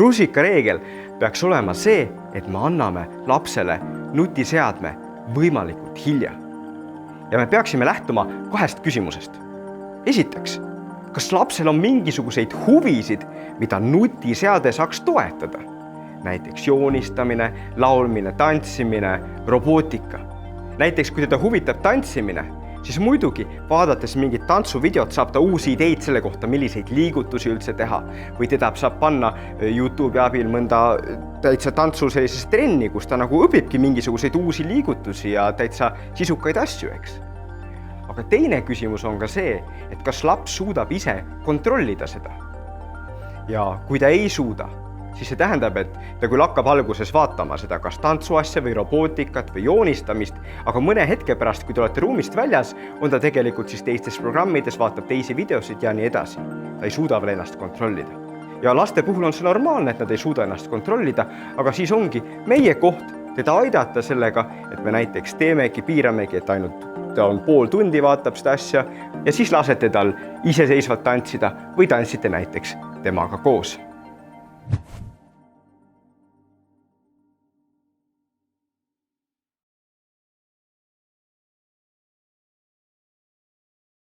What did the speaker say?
Rusikareegel peaks olema see, et me anname lapsele nutiseadme võimalikult hilja. Ja me peaksime lähtuma 2 küsimusest. Esiteks, kas lapsel on mingisuguseid huvisid, mida nutiseade saaks toetada? Näiteks joonistamine, laulmine, tantsimine, robootika. Näiteks, kui teda huvitab tantsimine, siis muidugi vaadates mingit tantsuvideot saab ta uusi ideid selle kohta, milliseid liigutusi üldse teha. Või teda saab panna YouTube'i abil mõnda täitsa tantsu sellises trenni, kus ta nagu õpibki mingisuguseid uusi liigutusi ja täitsa sisukaid asju, eks. Aga teine küsimus on ka see, et kas laps suudab ise kontrollida seda. Ja kui ta ei suuda, siis see tähendab, et ta küll hakkab alguses vaatama seda kas tantsuasja või robootikat või joonistamist, aga mõne hetke pärast, kui te olete ruumist väljas, on ta tegelikult siis teistes programmides, vaatab teisi videosid ja nii edasi. Ta ei suuda veel ennast kontrollida. Ja laste puhul on see normaalne, et nad ei suuda ennast kontrollida, aga siis ongi meie koht teda aidata sellega, et me näiteks piiramegi, et ainult ta on pool tundi vaatab seda asja ja siis lasete tal iseseisvalt tantsida või tantsite näiteks temaga koos.